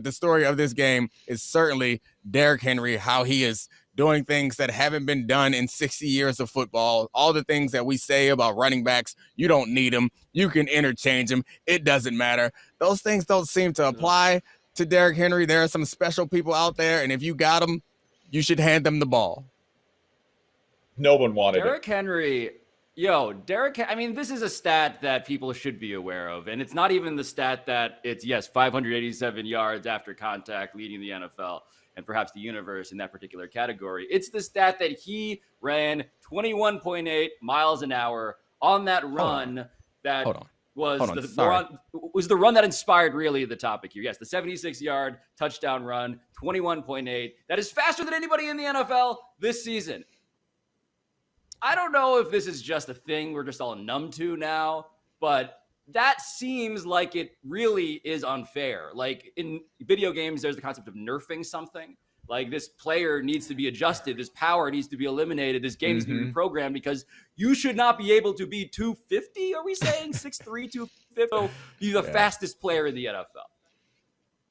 the story of this game is certainly Derrick Henry, how he is doing things that haven't been done in 60 years of football. All the things that we say about running backs, you don't need them. You can interchange them. It doesn't matter. Those things don't seem to apply to Derrick Henry. There are some special people out there, and if you got them, you should hand them the ball. No one wanted Derrick Henry. I mean, this is a stat that people should be aware of. And it's not even the stat that it's, 587 yards after contact leading the NFL and perhaps the universe in that particular category. It's the stat that he ran 21.8 miles an hour on that run that was the run that inspired really the topic here. Yes, the 76-yard touchdown run, 21.8. That is faster than anybody in the NFL this season. I don't know if this is just a thing we're just all numb to now, but that seems like it really is unfair. Like in video games, there's the concept of nerfing something. Like this player needs to be adjusted. This power needs to be eliminated. This game needs to be reprogrammed because you should not be able to be 250. Are we saying 6'3", 250? Be the fastest player in the NFL.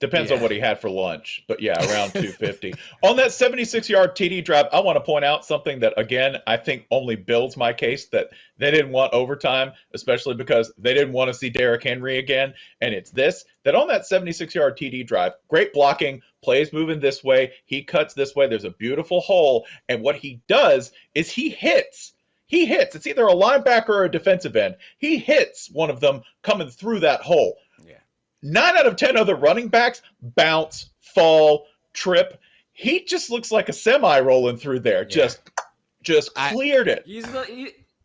Depends on what he had for lunch, but around 250. On that 76-yard TD drive, I want to point out something that, again, I think only builds my case that they didn't want overtime, especially because they didn't want to see Derrick Henry again. And it's this, that on that 76-yard TD drive, great blocking, plays moving this way, he cuts this way, there's a beautiful hole, and what he does is he hits. It's either a linebacker or a defensive end. He hits one of them coming through that hole. 9 out of 10 other running backs bounce, fall, trip. He just looks like a semi rolling through there. Just cleared it.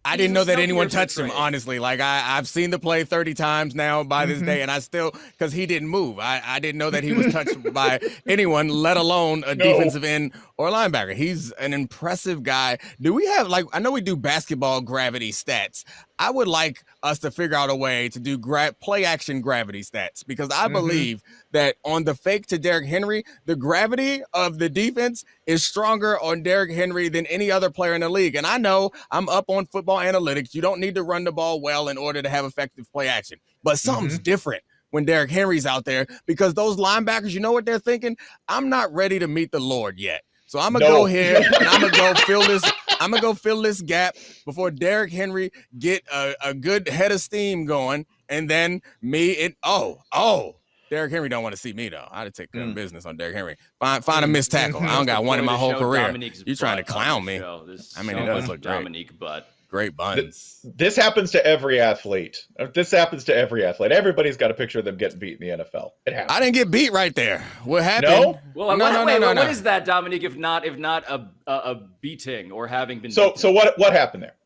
I didn't know that anyone touched him, honestly. Like, I've seen the play 30 times now by this day, and I still, because he didn't move. I didn't know that he was touched by anyone, let alone a defensive end or linebacker. He's an impressive guy. Do we have, I know we do basketball gravity stats. I would like us to figure out a way to do play action gravity stats, because I believe that on the fake to Derrick Henry, the gravity of the defense is stronger on Derrick Henry than any other player in the league. And I know I'm up on football analytics. You don't need to run the ball well in order to have effective play action, but something's different when Derrick Henry's out there, because those linebackers, you know what they're thinking? I'm not ready to meet the Lord yet. So I'm going to go here and I'm going to go fill this. I'm going to go fill this gap before Derrick Henry get a good head of steam going. And then Derrick Henry don't want to see me, though. I'd take care of business on Derrick Henry. Find a missed tackle. I don't got one in my whole career. You trying to clown me. I mean, it does look great. Dominique butt. Great buns. This happens to every athlete. Everybody's got a picture of them getting beat in the NFL. It happens. I didn't get beat right there. What happened? No? Well, no. What is that, Dominique, if not a beating or having been beaten? So what happened there?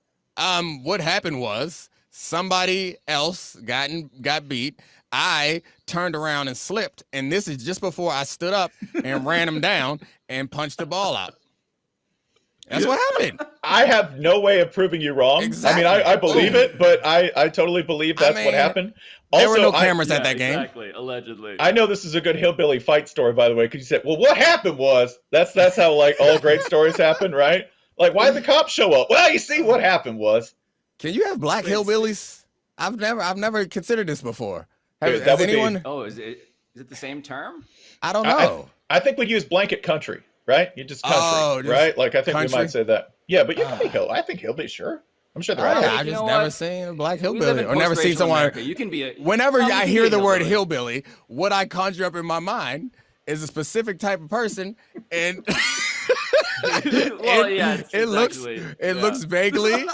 What happened was somebody else got beat. I turned around and slipped, and this is just before I stood up and ran him down and punched the ball out. That's what happened. I have no way of proving you wrong. Exactly. I mean, I believe it, but I totally believe that's what happened. Also, there were no cameras at that game. Exactly, allegedly. I know this is a good hillbilly fight story, by the way, because you said, well, what happened was, that's how, all great stories happen, right? Like, why did the cops show up? Well, you see, what happened was. Can you have black hillbillies? I've never considered this before. Has anyone? Is it the same term? I don't know. I think we use blanket country. Right? You just country, right? I think country? We might say that. Yeah, but you can be I think hillbilly, sure. I'm sure they're out there. I've just never seen a black hillbilly or never seen someone. America. You can be whenever I hear the word hillbilly, what I conjure up in my mind is a specific type of person, and it looks vaguely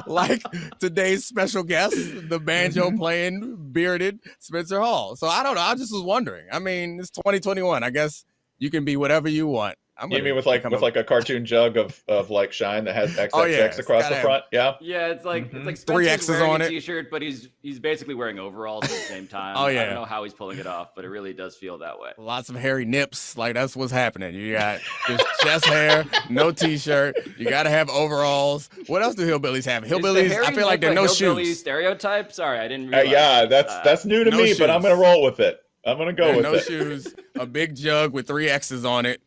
like today's special guest, the banjo playing bearded Spencer Hall. So I don't know. I just was wondering. I mean, it's 2021. I guess you can be whatever you want. You mean with a cartoon jug of shine that has XXX across the front? Yeah. Yeah, it's like 3 X's on it. T-shirt, but he's basically wearing overalls at the same time. I don't know how he's pulling it off, but it really does feel that way. Lots of hairy nips, that's what's happening. You got just chest hair, no T-shirt. You got to have overalls. What else do hillbillies have? Hillbillies, I feel like they're no shoes. Stereotype. Sorry, I didn't realize. Yeah, that's new to me, shoes. But I'm gonna roll with it. I'm gonna go with it. No shoes, a big jug with 3 X's on it.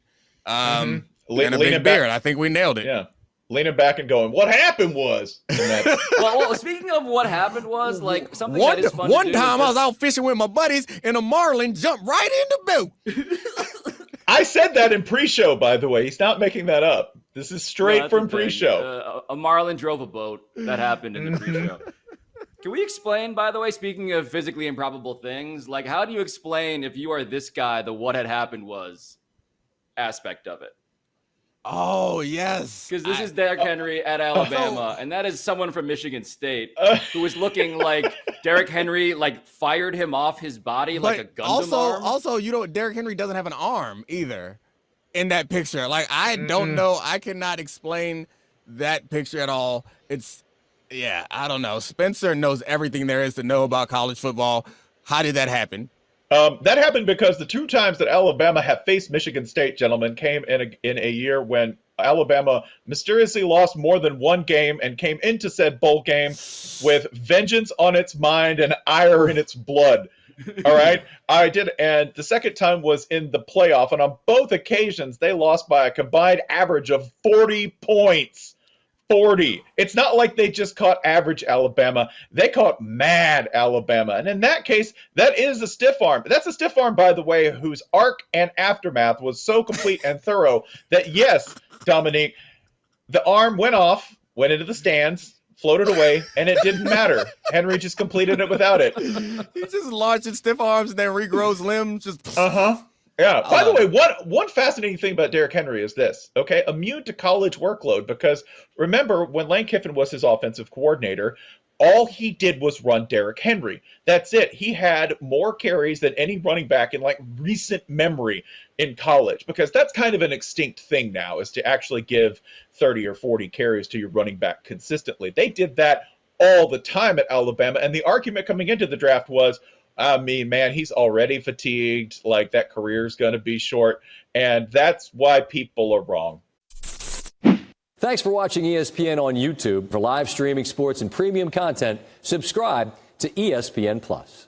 And a big beard. I think we nailed it. Yeah. leaning back and going, "What happened was." Well, speaking of what happened was, like, something that is fun one to do time I is was out fishing with my buddies and a marlin jumped right in the boat. I said that in pre-show, by the way. He's not making that up. This is straight from a thing. pre-show. A marlin drove a boat. That happened in the pre-show. Can we explain, by the way, speaking of physically improbable things, like, how do you explain if you are this guy, the what had happened was aspect of it? Oh, yes. Because this is Derrick Henry at Alabama, and that is someone from Michigan State who was looking like Derrick Henry, like, fired him off his body like a Gundam arm. Also, Derrick Henry doesn't have an arm either in that picture. Like, I don't know. I cannot explain that picture at all. Yeah, I don't know. Spencer knows everything there is to know about college football. How did that happen? That happened because the 2 times that Alabama have faced Michigan State, gentlemen, came in a year when Alabama mysteriously lost more than one game and came into said bowl game with vengeance on its mind and ire in its blood. All right? I did. And the second time was in the playoff. And on both occasions, they lost by a combined average of 40 points. 40. It's not like they just caught average Alabama. They caught mad Alabama. And in that case, that is a stiff arm. That's a stiff arm, by the way, whose arc and aftermath was so complete and thorough that, yes, Dominique, the arm went off, went into the stands, floated away, and it didn't matter. Henry just completed it without it. He just launches stiff arms and then regrows limbs. Just Yeah. By the way, one fascinating thing about Derrick Henry is this, okay? Immune to college workload, because remember when Lane Kiffin was his offensive coordinator, all he did was run Derrick Henry. That's it. He had more carries than any running back in like recent memory in college, because that's kind of an extinct thing now, is to actually give 30 or 40 carries to your running back consistently. They did that all the time at Alabama, and the argument coming into the draft was, I mean, man, he's already fatigued. Like, that career's going to be short. And that's why people are wrong. Thanks for watching ESPN on YouTube. For live streaming sports and premium content, subscribe to ESPN+.